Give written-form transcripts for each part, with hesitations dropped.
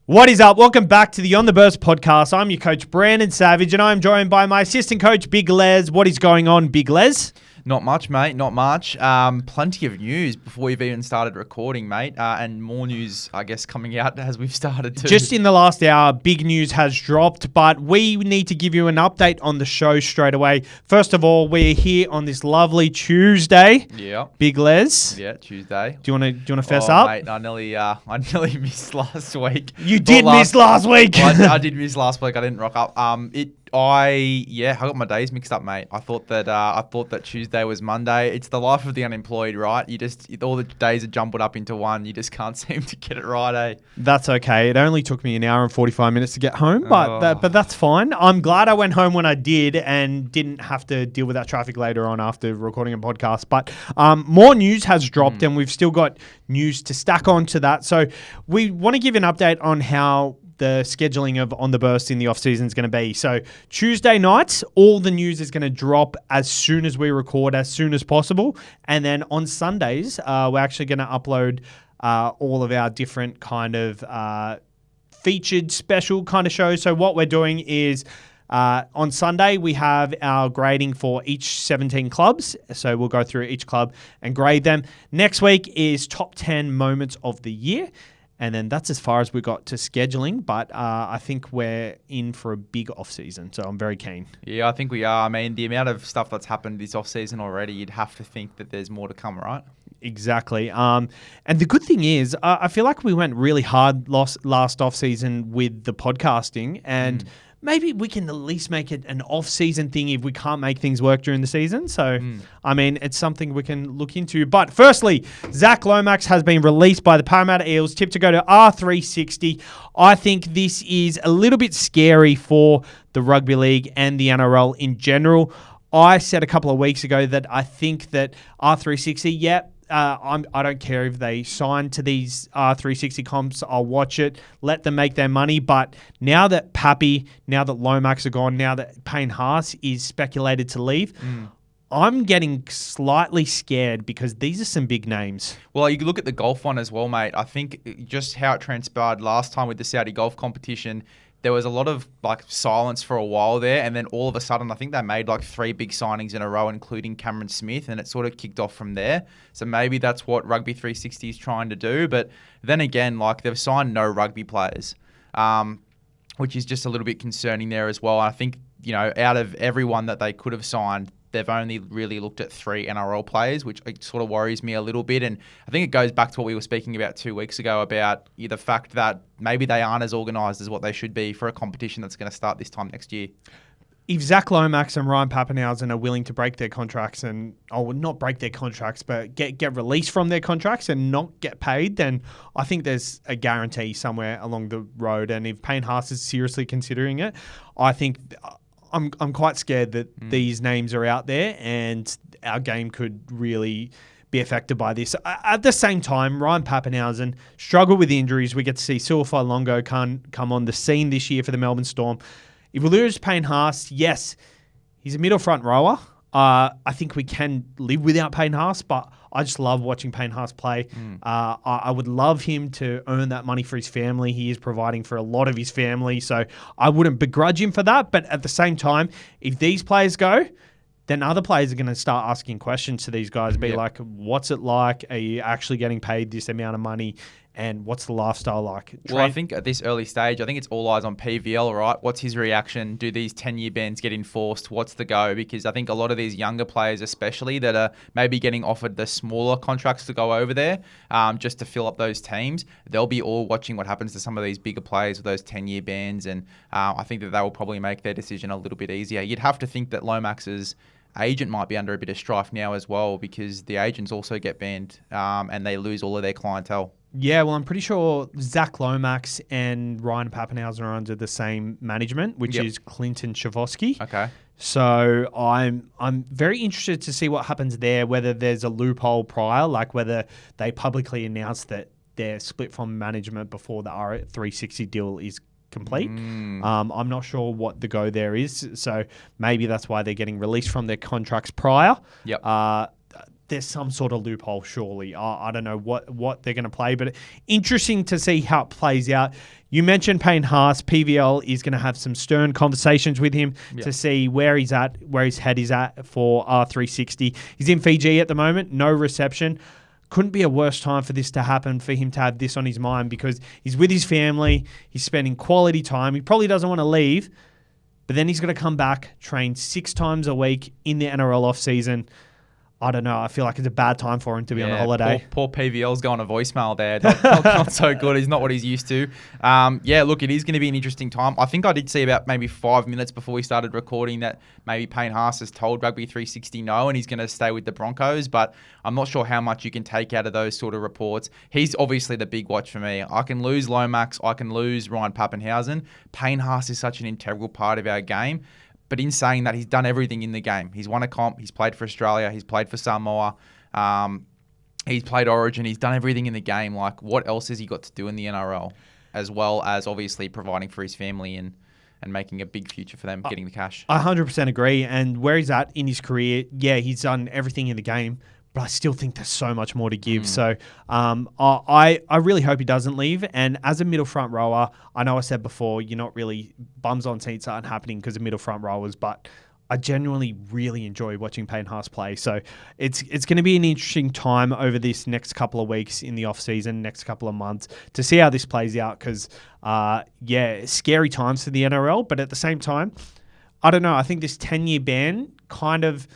What is up? Welcome back to the On The Burst podcast. I'm your coach, Brandon Savage, and I'm joined by my assistant coach, Big Les. What is going on, Big Les? Not much, mate. Not much. Plenty of news before we've even started recording, mate. And more news, I guess, coming out as we've started to. Just in the last hour, big news has dropped, but we need to give you an update on the show straight away. First of all, we're here on this lovely Tuesday. Yeah. Big Les. Yeah, Tuesday. Do you want to fess up? Mate, I nearly missed last week. You did miss last week. I did miss last week. I didn't rock up. I got my days mixed up, mate. I thought that Tuesday was Monday. It's the life of the unemployed, right? All the days are jumbled up into one. You just can't seem to get it right, eh? That's okay. It only took me an hour and 45 minutes to get home, but that's fine. I'm glad I went home when I did and didn't have to deal with that traffic later on after recording a podcast. But more news has dropped, and we've still got news to stack on to that. So we want to give an update on how the scheduling of On The Burst in the off-season is going to be. So Tuesday nights, all the news is going to drop as soon as we record, as soon as possible. And then on Sundays, we're actually going to upload all of our different kind of featured special kind of shows. So what we're doing is on Sunday, we have our grading for each 17 clubs. So we'll go through each club and grade them. Next week is top 10 moments of the year. And then that's as far as we got to scheduling, but I think we're in for a big off-season, so I'm very keen. Yeah, I think we are. I mean, the amount of stuff that's happened this off-season already, you'd have to think that there's more to come, right? Exactly. And the good thing is, I feel like we went really hard last off-season with the podcasting, and maybe we can at least make it an off-season thing if we can't make things work during the season. So, I mean, it's something we can look into. But firstly, Zach Lomax has been released by the Parramatta Eels, tipped to go to R360. I think this is a little bit scary for the rugby league and the NRL in general. I said a couple of weeks ago that I think that R360, I don't care if they sign to these R360 comps. I'll watch it, let them make their money. But now that Pappy, now that Lomax are gone, now that Payne Haas is speculated to leave, I'm getting slightly scared because these are some big names. Well, you can look at the golf one as well, mate. I think just how it transpired last time with the Saudi golf competition, there was a lot of silence for a while there, and then all of a sudden, I think they made 3 big signings in a row, including Cameron Smith, and it sort of kicked off from there. So maybe that's what Rugby 360 is trying to do. But then again, they've signed no rugby players, which is just a little bit concerning there as well. I think, out of everyone that they could have signed, they've only really looked at 3 NRL players, which sort of worries me a little bit. And I think it goes back to what we were speaking about 2 weeks ago about the fact that maybe they aren't as organised as what they should be for a competition that's going to start this time next year. If Zach Lomax and Ryan Papenhuyzen are willing to break their contracts not break their contracts, but get released from their contracts and not get paid, then I think there's a guarantee somewhere along the road. And if Payne Haas is seriously considering it, I think I'm quite scared that these names are out there and our game could really be affected by this. At the same time, Ryan Papenhuyzen struggled with injuries. We get to see Suafai Longo come on the scene this year for the Melbourne Storm. If we lose Payne Haas, yes, he's a middle front rower. I think we can live without Payne Haas, but I just love watching Payne Haas play. I would love him to earn that money for his family. He is providing for a lot of his family, so I wouldn't begrudge him for that. But at the same time, if these players go, then other players are going to start asking questions to these guys. Like, what's it like? Are you actually getting paid this amount of money? And what's the lifestyle like? Well, I think at this early stage, I think it's all eyes on PVL, right? What's his reaction? Do these 10-year bans get enforced? What's the go? Because I think a lot of these younger players, especially that are maybe getting offered the smaller contracts to go over there just to fill up those teams, they'll be all watching what happens to some of these bigger players with those 10-year bans. And I think that they will probably make their decision a little bit easier. You'd have to think that Lomax's agent might be under a bit of strife now as well, because the agents also get banned and they lose all of their clientele. Yeah, well, I'm pretty sure Zach Lomax and Ryan Papenhuyzen are under the same management, which is Clinton Chavosky. Okay. So I'm very interested to see what happens there, whether there's a loophole prior, like whether they publicly announce that they're split from management before the R360 deal is complete. I'm not sure what the go there is. So maybe that's why they're getting released from their contracts prior. there's some sort of loophole, surely. I don't know what they're going to play, but interesting to see how it plays out. You mentioned Payne Haas. PVL is going to have some stern conversations with him to see where he's at, where his head is at for R360. He's in Fiji at the moment, no reception. Couldn't be a worse time for this to happen, for him to have this on his mind, because he's with his family, he's spending quality time. He probably doesn't want to leave, but then he's going to come back, train 6 times a week in the NRL off-season. I don't know. I feel like it's a bad time for him to be on a holiday. Poor PVL's going to voicemail there. Not so good. He's not what he's used to. Look, it is going to be an interesting time. I think I did see about maybe 5 minutes before we started recording that maybe Payne Haas has told Rugby 360 no, and he's going to stay with the Broncos, but I'm not sure how much you can take out of those sort of reports. He's obviously the big watch for me. I can lose Lomax. I can lose Ryan Papenhuyzen. Payne Haas is such an integral part of our game. But in saying that, he's done everything in the game. He's won a comp. He's played for Australia. He's played for Samoa. He's played Origin. He's done everything in the game. Like, what else has he got to do in the NRL? As well as obviously providing for his family and making a big future for them, getting the cash. I 100% agree. And where he's at in his career, he's done everything in the game. But I still think there's so much more to give. So I really hope he doesn't leave. And as a middle front rower, I know I said before, you're not really, bums on seats aren't happening because of middle front rowers, but I genuinely really enjoy watching Payne Haas play. So it's going to be an interesting time over this next couple of weeks in the off season, next couple of months, to see how this plays out. Because scary times for the NRL, but at the same time, I don't know. I think this 10-year ban kind of,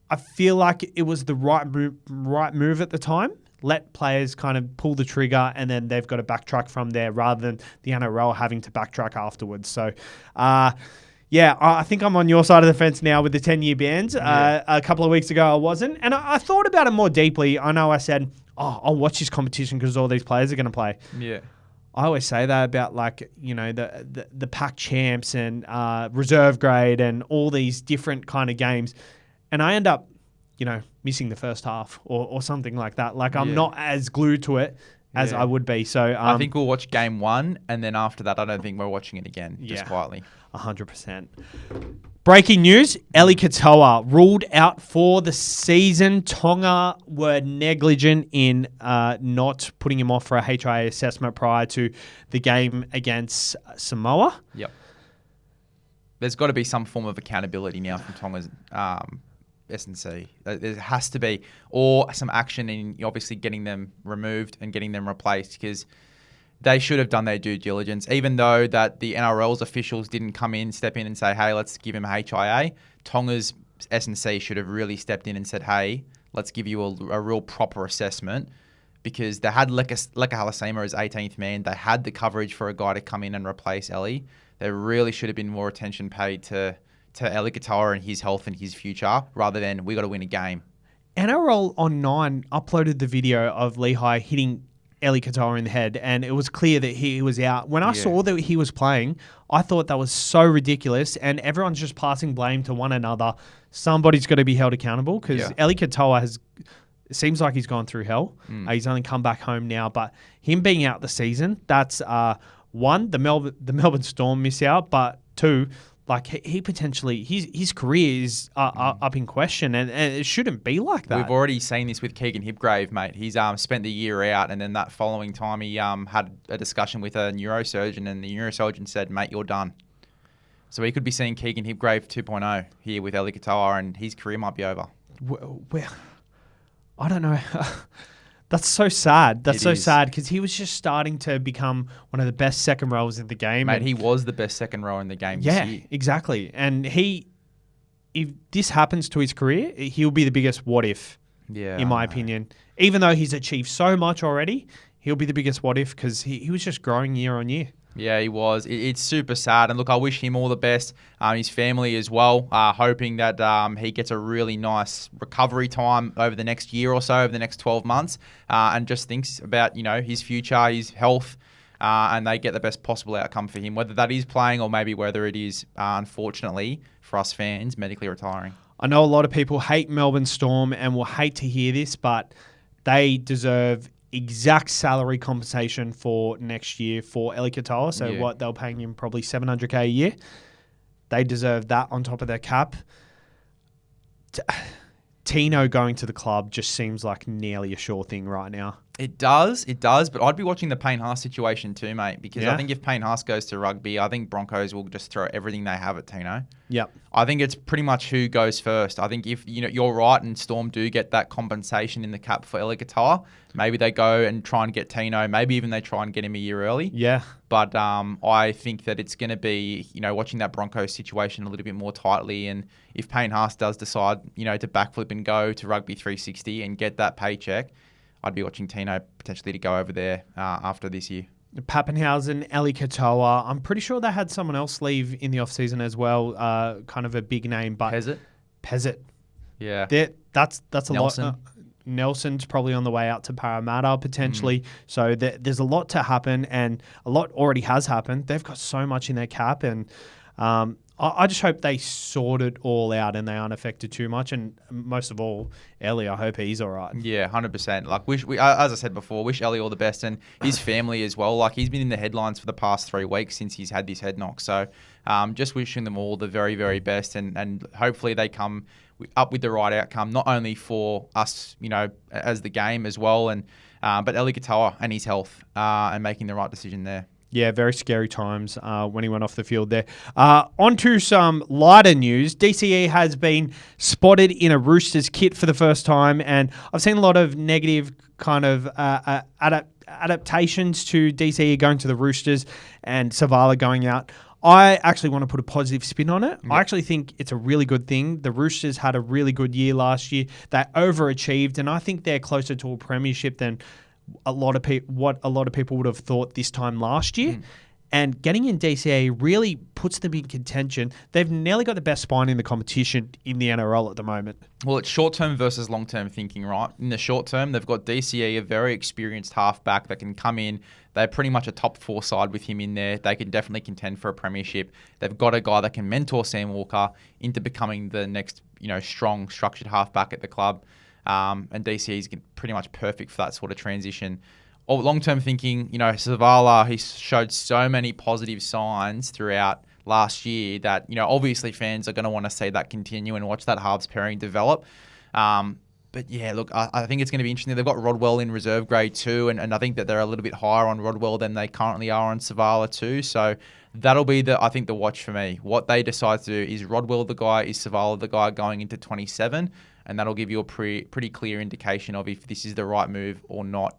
I feel like it was the right move at the time. Let players kind of pull the trigger, and then they've got to backtrack from there rather than the NRL having to backtrack afterwards. So, I think I'm on your side of the fence now with the 10-year bans. A couple of weeks ago, I wasn't. And I thought about it more deeply. I know I said, I'll watch this competition because all these players are going to play. Yeah. I always say that about, like, the Pac champs and reserve grade and all these different kind of games. And I end up, missing the first half or something like that. Like, I'm not as glued to it as I would be. So I think we'll watch game 1, and then after that, I don't think we're watching it again, just quietly. 100%. Breaking news, Eli Katoa ruled out for the season. Tonga were negligent in not putting him off for a HIA assessment prior to the game against Samoa. Yep. There's got to be some form of accountability now from Tonga's S&C. There has to be, or some action in obviously getting them removed and getting them replaced, because they should have done their due diligence. Even though that the NRL's officials didn't step in and say, hey, let's give him a HIA, Tonga's S&C should have really stepped in and said, hey, let's give you a real proper assessment, because they had Leka Halasima as 18th man. They had the coverage for a guy to come in and replace Eli. There really should have been more attention paid to Eli Katoa and his health and his future, rather than we got to win a game. NRL on 9 uploaded the video of Lehigh hitting Eli Katoa in the head, and it was clear that he was out. When I saw that he was playing, I thought that was so ridiculous, and everyone's just passing blame to one another. Somebody's got to be held accountable, because Eli Katoa it seems like he's gone through hell. He's only come back home now, but him being out the season, that's one, the Melbourne Storm miss out, but two, like, he potentially, his career is up in question, and it shouldn't be like that. We've already seen this with Keegan Hipgrave, mate. He's spent the year out, and then that following time he had a discussion with a neurosurgeon, and the neurosurgeon said, mate, you're done. So we could be seeing Keegan Hipgrave 2.0 here with Eli Katoa, and his career might be over. Well, I don't know. That's so sad. That's so sad, because he was just starting to become one of the best second rowers in the game. Mate, he was the best second rower in the game this year. Exactly. And if this happens to his career, he'll be the biggest what if, in my opinion. Even though he's achieved so much already, he'll be the biggest what if, because he was just growing year on year. Yeah, he was. It's super sad. And look, I wish him all the best. His family as well, hoping that he gets a really nice recovery time over the next year or so, over the next 12 months, and just thinks about, his future, his health, and they get the best possible outcome for him, whether that is playing or maybe whether it is, unfortunately, for us fans, medically retiring. I know a lot of people hate Melbourne Storm and will hate to hear this, but they deserve exact salary compensation for next year for Eli Katoa. So what they're paying him, probably $700K a year. They deserve that on top of their cap. Tino going to the club just seems like nearly a sure thing right now. It does, but I'd be watching the Payne Haas situation too, mate, because Yeah. I think if Payne Haas goes to rugby, I think Broncos will just throw everything they have at Tino. Yep. I think it's pretty much who goes first. I think if you're right and Storm do get that compensation in the cap for Katoa, maybe they go and try and get Tino. Maybe even they try and get him a year early. Yeah. But I think that it's going to be, watching that Broncos situation a little bit more tightly. And if Payne Haas does decide, to backflip and go to Rugby 360 and get that paycheck, I'd be watching Tino potentially to go over there after this year. Pappenhausen, Eli Katoa. I'm pretty sure they had someone else leave in the off-season as well, kind of a big name. But Pezzett. Yeah. That's a Nelson. lot. Nelson's probably on the way out to Parramatta potentially. So there's a lot to happen, and a lot already has happened. They've got so much in their cap, and I just hope they sort it all out and they aren't affected too much. And most of all, Ellie, I hope he's all right. Yeah, 100%. Like, as I said before, wish Ellie all the best, and his family as well. Like, he's been in the headlines for the past 3 weeks since he's had this head knock. So just wishing them all the very, very best, and hopefully they come up with the right outcome, not only for us, as the game as well, and but Eli Katoa and his health and making the right decision there. Yeah, very scary times when he went off the field there. On to some lighter news. DCE has been spotted in a Roosters kit for the first time, and I've seen a lot of negative kind of adaptations to DCE going to the Roosters and Savala going out. I actually want to put a positive spin on it. Yep. I actually think it's a really good thing. The Roosters had a really good year last year. They overachieved, and I think they're closer to a premiership than what a lot of people would have thought this time last year. And getting in DCA really puts them in contention. They've nearly got the best spine in the competition in the NRL at the moment. Well, it's short-term versus long-term thinking, right? In the short term, they've got DCE, a very experienced halfback that can come in. They're pretty much a top 4 side with him in there. They can definitely contend for a premiership. They've got a guy that can mentor Sam Walker into becoming the next, strong, structured halfback at the club. And DCE is pretty much perfect for that sort of transition. Long-term thinking, Savala, he showed so many positive signs throughout last year that, obviously fans are going to want to see that continue and watch that halves pairing develop. But yeah, look, I think it's going to be interesting. They've got Rodwell in reserve grade too, and I think that they're a little bit higher on Rodwell than they currently are on Savala too. So that'll be the watch for me. What they decide to do, is Rodwell the guy, is Savala the guy going into 27? And that'll give you a pretty clear indication of if this is the right move or not.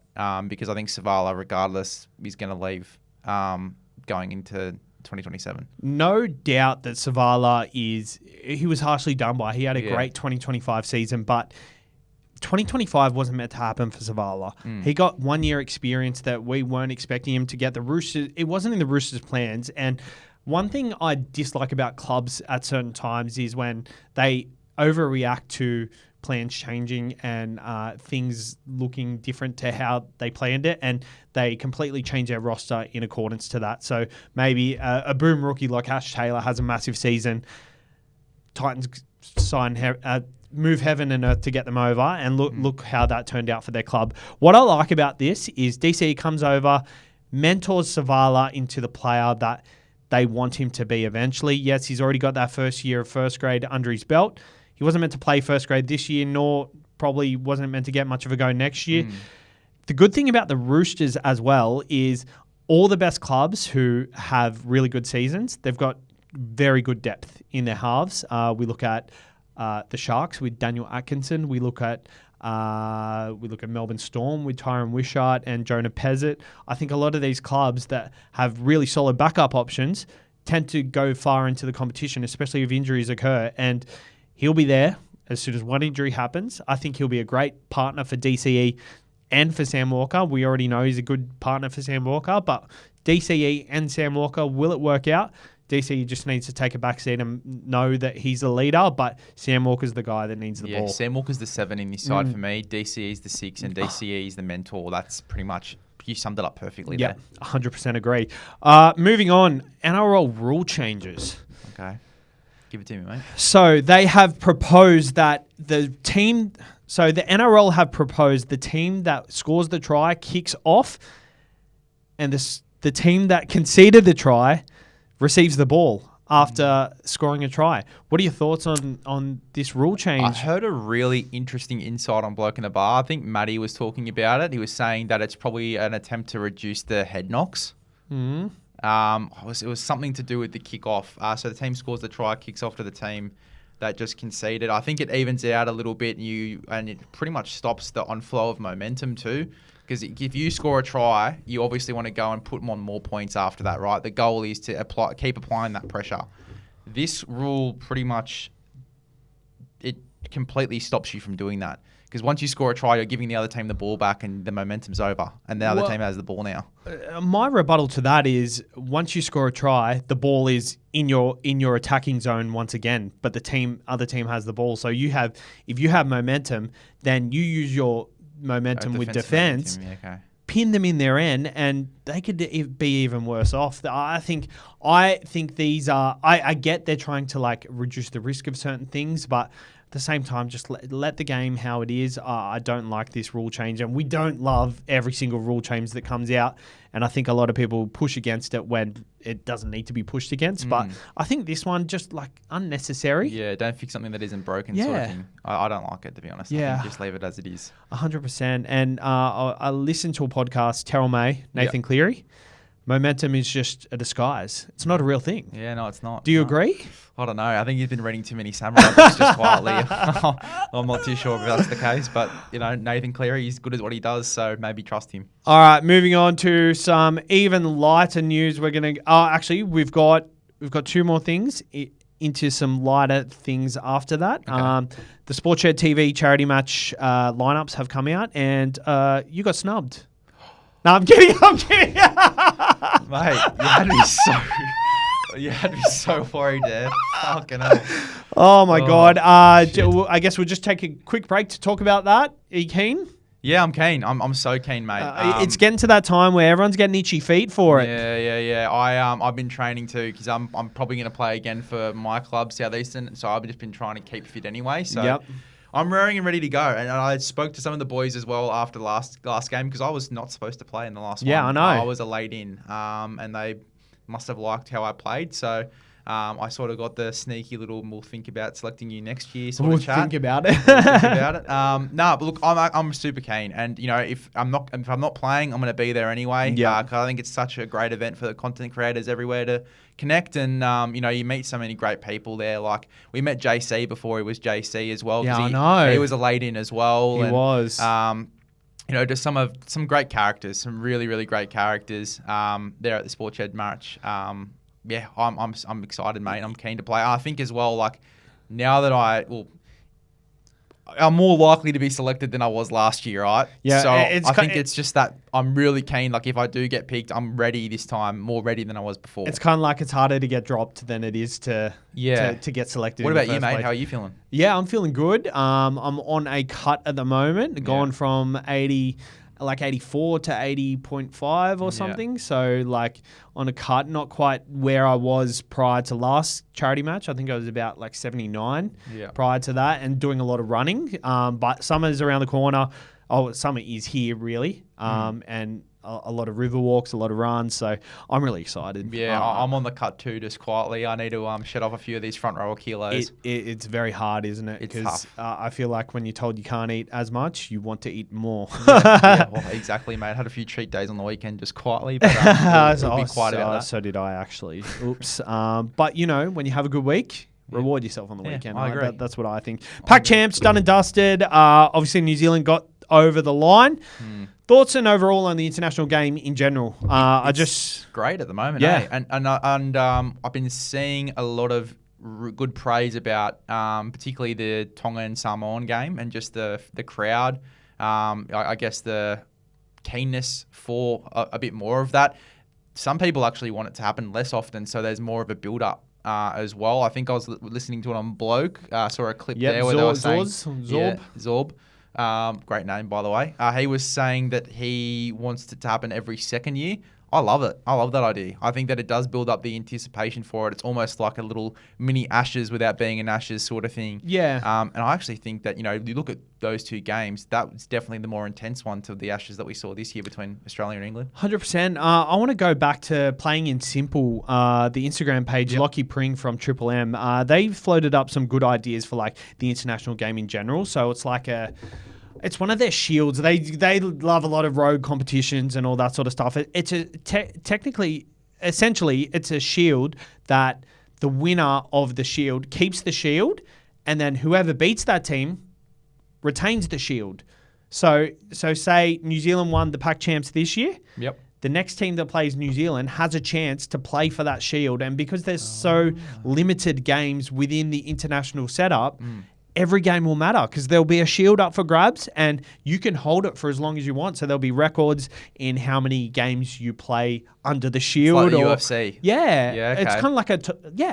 Because I think Savala, regardless, is going to leave going into 2027. No doubt that Savala he was harshly done by. He had a great 2025 season, but 2025 wasn't meant to happen for Savala. He got 1 year experience that we weren't expecting him to get. The Roosters, it wasn't in the Roosters' plans. And one thing I dislike about clubs at certain times is when they overreact to plans changing and things looking different to how they planned it, and they completely change their roster in accordance to that. So maybe a boom rookie like Ash Taylor has a massive season. Titans move heaven and earth to get them over, and look how that turned out for their club. What I like about this is DC comes over, mentors Savala into the player that they want him to be eventually. Yes, he's already got that first year of first grade under his belt. He wasn't meant to play first grade this year, nor probably wasn't meant to get much of a go next year. The good thing about the Roosters as well is all the best clubs who have really good seasons, they've got very good depth in their halves. We look at the Sharks with Daniel Atkinson. We look at Melbourne Storm with Tyron Wishart and Jonah Pezzett. I think a lot of these clubs that have really solid backup options tend to go far into the competition, especially if injuries occur. And he'll be there as soon as one injury happens. I think he'll be a great partner for DCE and for Sam Walker. We already know he's a good partner for Sam Walker, but DCE and Sam Walker, will it work out? DCE just needs to take a backseat and know that he's the leader, but Sam Walker's the guy that needs the ball. Sam Walker's the 7 in this side for me. DCE is the 6 and DCE is the mentor. That's pretty much, you summed it up perfectly there. 100% agree. Moving on, NRL rule changes. Okay. Give it to me, mate. So they have proposed that the NRL have proposed the team that scores the try kicks off, and the team that conceded the try receives the ball. after scoring a try. What are your thoughts on this rule I change? heard a really interesting insight on Bloke in the Bar. I think Matty was talking about it. He was saying that it's probably an attempt to reduce the head knocks. Mm. It was something to do with the kick-off. So the team scores the try, kicks off to the team that just conceded. I think it evens it out a little bit, and it pretty much stops the onflow of momentum too. Because if you score a try, you obviously want to go and put them on more points after that, right? The goal is to keep applying that pressure. This rule pretty much, it completely stops you from doing that. Because once you score a try, you're giving the other team the ball back and the momentum's over. And the other team has the ball now. My rebuttal to that is once you score a try, the ball is in your attacking zone once again, but the other team has the ball. So if you have momentum, then you use your momentum with defense, pin them in their end, and they could be even worse off. I think these are. I get they're trying to like reduce the risk of certain things, but at the same time, just let the game how it is. I don't like this rule change, and we don't love every single rule change that comes out. And I think a lot of people push against it when it doesn't need to be pushed against. But I think this one just like unnecessary. Yeah, don't fix something that isn't broken sort of thing. I don't like it, to be honest. Yeah. I think just leave it as it is. 100%. And I listened to a podcast, Terrell May, Nathan Cleary. Momentum is just a disguise. It's not a real thing. Yeah, no, it's not. Do you agree? I don't know. I think you've been reading too many samurai books just quietly. I'm not too sure if that's the case, but Nathan Cleary, he's good at what he does, so maybe trust him. All right, moving on to some even lighter news. We're gonna actually we've got two more things into some lighter things after that. Okay. The Sportshed TV charity match lineups have come out, and you got snubbed. No, I'm kidding. Mate, you had me so worried there. Fucking hell. Oh, my God. I guess we'll just take a quick break to talk about that. Are you keen? Yeah, I'm keen. I'm so keen, mate. It's getting to that time where everyone's getting itchy feet for it. Yeah. I've been training too because I'm probably going to play again for my club, Southeastern. So I've just been trying to keep fit anyway. So. Yep. I'm raring and ready to go. And I spoke to some of the boys as well after the last game because I was not supposed to play in the last one. Yeah, I know. I was a late in, and they must have liked how I played. So I sort of got the sneaky little we'll think about selecting you next year sort of chat. Think about it. But look, I'm super keen. And, if I'm not playing, I'm going to be there anyway. Yeah. Because I think it's such a great event for the content creators everywhere to connect, and you meet so many great people there. Like we met JC before he was JC as well. Yeah, I know. He was a late in as well. He was. Just some great characters, some really really great characters there at the Sportshed match. I'm excited, mate. I'm keen to play. I think as well, like now that I'm more likely to be selected than I was last year, right? Yeah. So I think it's just that I'm really keen. Like if I do get picked, I'm ready this time, more ready than I was before. It's kind of like it's harder to get dropped than it is to get selected. What about you, mate? How are you feeling? Yeah, I'm feeling good. I'm on a cut at the moment, gone from 84 to 80.5 or something. So like on a cut, not quite where I was prior to last charity match. I think I was about like 79 prior to that and doing a lot of running. But summer's around the corner. Oh, summer is here really. And a lot of river walks, a lot of runs. So I'm really excited. Yeah, I'm on the cut too, just quietly. I need to shed off a few of these front row kilos. It's very hard, isn't it? Because I feel like when you're told you can't eat as much, you want to eat more. Well, exactly, mate. I had a few cheat days on the weekend just quietly, but we'll be quiet about that. So did I actually. Oops. But, when you have a good week, reward yourself on the weekend. I agree. That's what I think. Pack champs, done and dusted. Obviously, New Zealand got over the line. Thoughts and overall on the international game in general? It's great at the moment. And I've been seeing a lot of good praise about particularly the Tonga and Samoan game and just the crowd. I guess the keenness for a bit more of that. Some people actually want it to happen less often, so there's more of a build up. As well, I think I was listening to it on Bloke. Saw a clip there where they were saying Zorb. Great name, by the way. He was saying that he wants it to happen every second year. I love it. I love that idea. I think that it does build up the anticipation for it. It's almost like a little mini Ashes without being an Ashes sort of thing. Yeah. And I actually think that, you look at those two games, that was definitely the more intense one to the Ashes that we saw this year between Australia and England. 100%. I want to go back to Playing in Simple, the Instagram page, Lockie Pring from Triple M. They've floated up some good ideas for like the international game in general. So it's like it's one of their shields. They love a lot of road competitions and all that sort of stuff. It's essentially, it's a shield that the winner of the shield keeps the shield, and then whoever beats that team retains the shield. So say New Zealand won the Pac Champs this year. Yep. The next team that plays New Zealand has a chance to play for that shield, and because there's so limited games within the international setup. Every game will matter because there'll be a shield up for grabs and you can hold it for as long as you want. So there'll be records in how many games you play under the shield. It's like the UFC. Yeah. Yeah, okay. It's kind of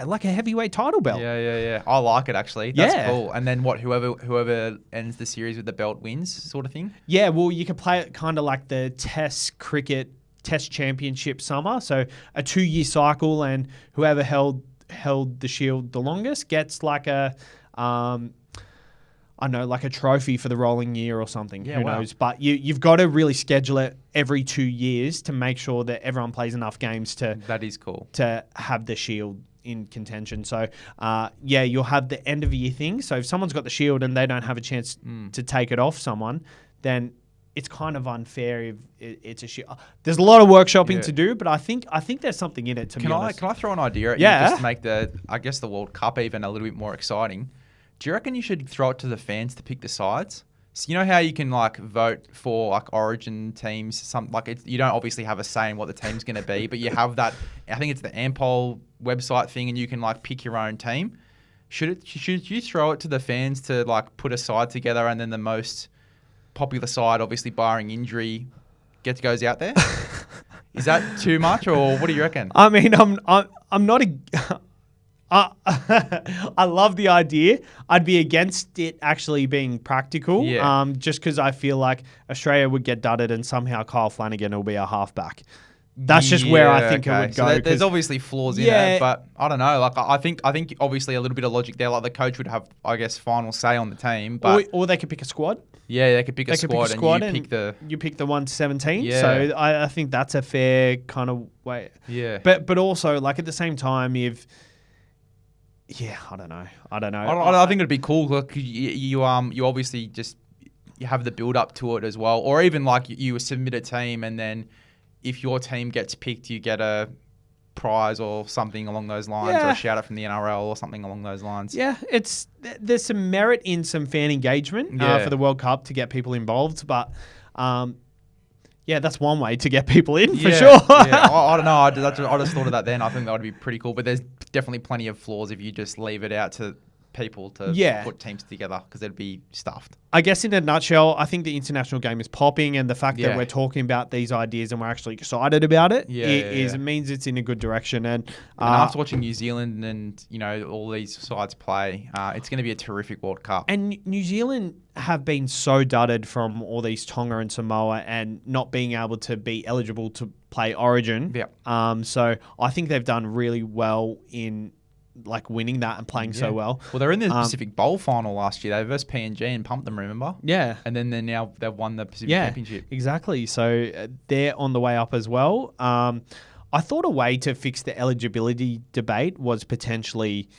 like a heavyweight title belt. Yeah. I like it, actually. That's cool. And then whoever ends the series with the belt wins sort of thing? Yeah, well, you can play it kind of like the Test Championship summer. So a 2-year cycle, and whoever held the shield the longest gets like a... like a trophy for the rolling year or something. Yeah, Who knows? But you've got to really schedule it every 2 years to make sure that everyone plays enough games that is cool to have the shield in contention. So, you'll have the end of year thing. So if someone's got the shield and they don't have a chance to take it off someone, then it's kind of unfair if it's a shield. There's a lot of workshopping to do, but I think there's something in it, to be honest. Can I throw an idea at you just to make the World Cup even a little bit more exciting? Do you reckon you should throw it to the fans to pick the sides? So you know how you can like vote for like Origin teams, you don't obviously have a say in what the team's going to be, but you have that. I think it's the Ampol website thing, and you can like pick your own team. Should you throw it to the fans to like put a side together, and then the most popular side, obviously barring injury, goes out there? Is that too much, or what do you reckon? I mean, I'm not a. I love the idea. I'd be against it actually being practical. Yeah. Just because I feel like Australia would get dudded and somehow Kyle Flanagan will be a halfback. That's just where I think it would go. So there's obviously flaws in it, but I don't know. Like I think obviously a little bit of logic there. Like the coach would have, I guess, final say on the team. But or they could pick a squad. Yeah, they could pick a squad and you pick the 1-17. Yeah. So I think that's a fair kind of way. Yeah. But also like at the same time, I don't know. I think it'd be cool. Like you obviously just you have the build up to it as well, or even like you submit a team, and then if your team gets picked, you get a prize or something along those lines, or a shout out from the NRL or something along those lines. Yeah, there's some merit in some fan engagement for the World Cup to get people involved, but. That's one way to get people in for sure. I don't know. I just thought of that then. I think that would be pretty cool. But there's definitely plenty of flaws if you just leave it out to people to put teams together, because they'd be stuffed. I guess in a nutshell, I think the international game is popping, and the fact that we're talking about these ideas and we're actually excited about it it means it's in a good direction. And after watching New Zealand and all these sides play, it's going to be a terrific World Cup. And New Zealand have been so dudded from all these Tonga and Samoa and not being able to be eligible to play Origin. Yeah. So I think they've done really well in like winning that and playing so well. Well, they're in the Pacific Bowl final last year. They versed PNG and pumped them, remember? Yeah. And then they've won the Pacific Championship. Exactly. So they're on the way up as well. I thought a way to fix the eligibility debate was potentially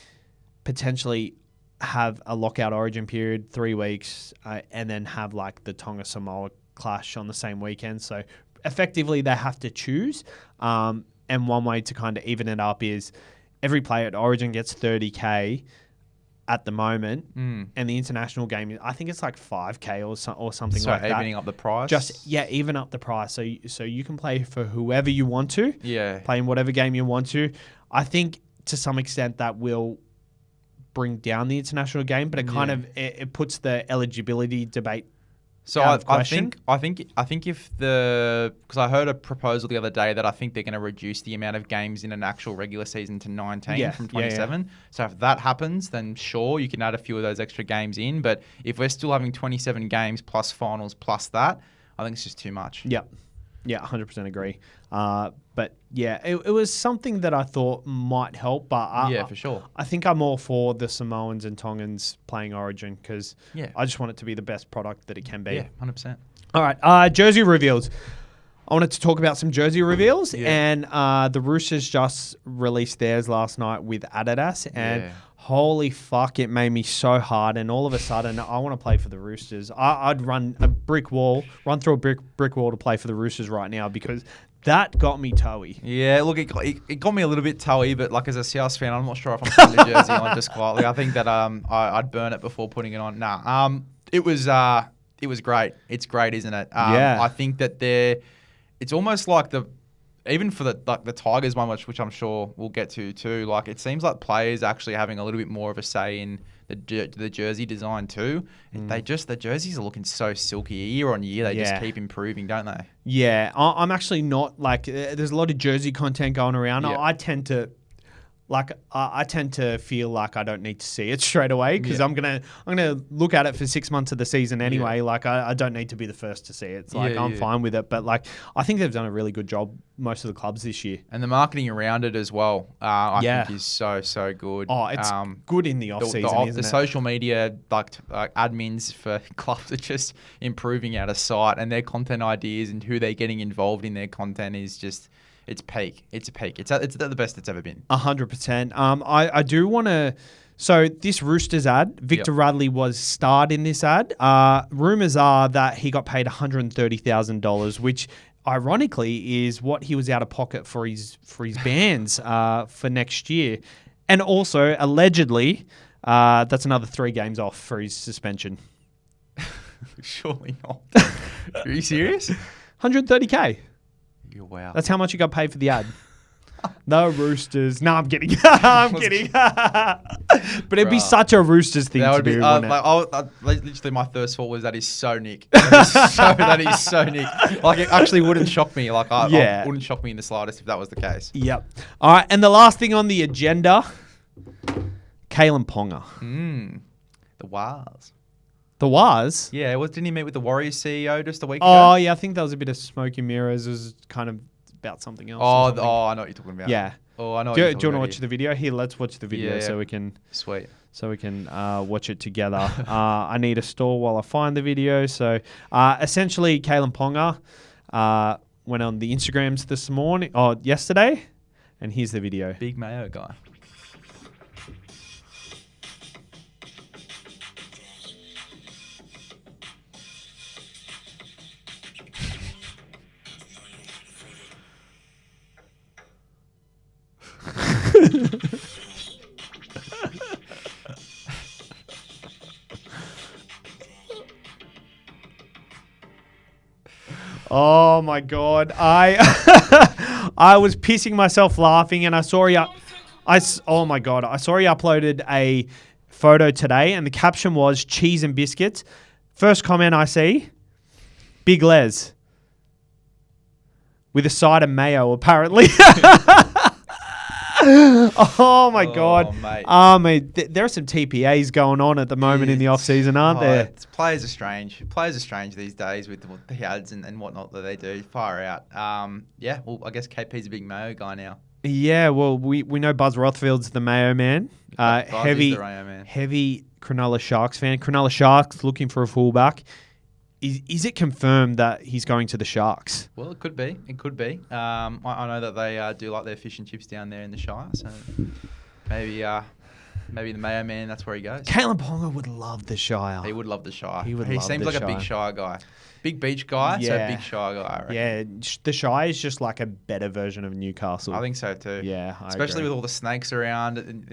have a lockout Origin period, 3 weeks, and then have like the Tonga Samoa clash on the same weekend. So effectively they have to choose. And one way to kind of even it up is every player at Origin gets $30K at the moment, and the international game, I think it's like $5K or something like that. So evening up the price? Even up the price. So you can play for whoever you want to. Yeah. Play in whatever game you want to. I think to some extent that will bring down the international game, but it kind of it puts the eligibility debate. So I think if because I heard a proposal the other day that I think they're going to reduce the amount of games in an actual regular season to 19 from 27. Yeah. So if that happens, then sure, you can add a few of those extra games in. But if we're still having 27 games plus finals plus that, I think it's just too much. Yep. Yeah, 100% agree. But yeah, it was something that I thought might help. But Yeah, for sure. I think I'm all for the Samoans and Tongans playing Origin because I just want it to be the best product that it can be. Yeah, 100%. All right, jersey reveals. I wanted to talk about some jersey reveals, and the Roosters just released theirs last night with Adidas, and holy fuck, it made me so hard. And all of a sudden, I want to play for the Roosters. I'd run through a brick wall to play for the Roosters right now because that got me toey. Yeah, look, it got me a little bit toey, but like as a South fan, I'm not sure if I'm putting the jersey on just quietly. I think that I'd burn it before putting it on. It was great. It's great, isn't it? I think that it's almost like even for the Tigers one, which I'm sure we'll get to too. Like it seems like players actually having a little bit more of a say in the jersey design too. The jerseys are looking so silky year on year. They just keep improving, don't they? Yeah, I'm actually not like. There's a lot of jersey content going around. I tend to. I tend to feel like I don't need to see it straight away because I'm gonna look at it for 6 months of the season anyway. Like I don't need to be the first to see it. It's like I'm fine with it. But like I think they've done a really good job most of the clubs this year. And the marketing around it as well, I think is so good. Oh, it's good in the off season. Isn't the it? social media like admins for clubs are just improving out of sight, and their content ideas and who they're getting involved in their content is just. It's peak. It's a peak. It's the best it's ever been. 100%. I do want to. So this Roosters ad, Victor Radley was starred in this ad. Rumors are that he got paid $130,000, which ironically is what he was out of pocket for his bands for next year, and also allegedly that's another 3 games off for his suspension. Surely not. Are you serious? $130K. Wow. That's how much you got paid for the ad. No Roosters. No, I'm kidding. I'm kidding. But it'd be such a Roosters thing to do, wouldn't it? Literally, my first thought was that is so Nick. That is so Nick. Like, it actually wouldn't shock me. Like, it wouldn't shock me in the slightest if that was the case. Yep. All right, and the last thing on the agenda, Kalen Ponga. The Wars. The Wars? Yeah, didn't he meet with the Warriors CEO just a week ago? Oh, yeah, I think that was a bit of smoke and mirrors. It was kind of about something else. I know what you're talking about. Yeah. Oh, I know. Do you want to watch the video? Here, let's watch the video so we can. Sweet. So we can watch it together. I need a stall while I find the video. So essentially, Kalen Ponga went on the Instagrams yesterday, and here's the video. Big Mayo guy. Oh my God. I was pissing myself laughing, and I saw he uploaded a photo today, and the caption was cheese and biscuits. First comment I see, Big Les with a side of mayo apparently. Oh my God. Mate. There are some TPAs going on at the moment in the off season, aren't there? Players are strange. Players are strange these days with the ads and whatnot that they do. Far out. Well, I guess KP's a big Mayo guy now. Yeah, well, we know Buzz Rothfield's the Mayo man. Heavy Cronulla Sharks fan. Cronulla Sharks looking for a fullback. Is it confirmed that he's going to the Sharks? Well, it could be. It could be. I know that they do like their fish and chips down there in the Shire, so maybe the Mayo man, that's where he goes. Kalen Ponga would love the Shire. He would love the Shire. He seems like a big Shire guy. Big beach guy, so big Shire guy, I reckon. Yeah, the Shire is just like a better version of Newcastle. I think so too. Yeah, especially with all the snakes around in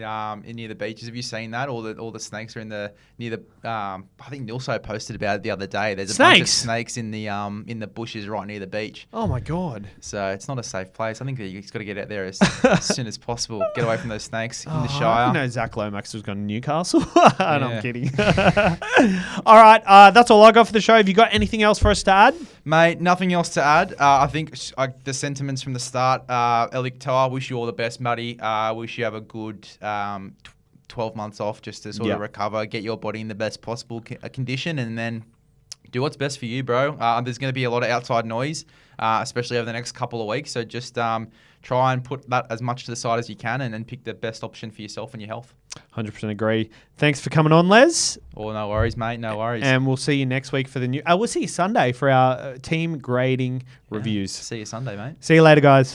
near the beaches. Have you seen that? All the snakes are near the. I think Nilso posted about it the other day. There's a bunch of snakes in the bushes right near the beach. Oh my God! So it's not a safe place. I think he's got to get out there as soon as possible. Get away from those snakes in the Shire. I know Zach Lomax was going to Newcastle. I'm kidding. All right, that's all I got for the show. Have you got anything else for us to add? Mate, nothing else to add. I think the sentiments from the start. Katoa, wish you all the best, Muddy. Wish you have a good 12 months off just to sort of recover, get your body in the best possible condition, and then do what's best for you, bro. There's going to be a lot of outside noise, especially over the next couple of weeks. So just try and put that as much to the side as you can and pick the best option for yourself and your health. 100% agree. Thanks for coming on, Les. Oh, no worries, mate. No worries. And we'll see you next week for the new... we'll see you Sunday for our team grading reviews. See you Sunday, mate. See you later, guys.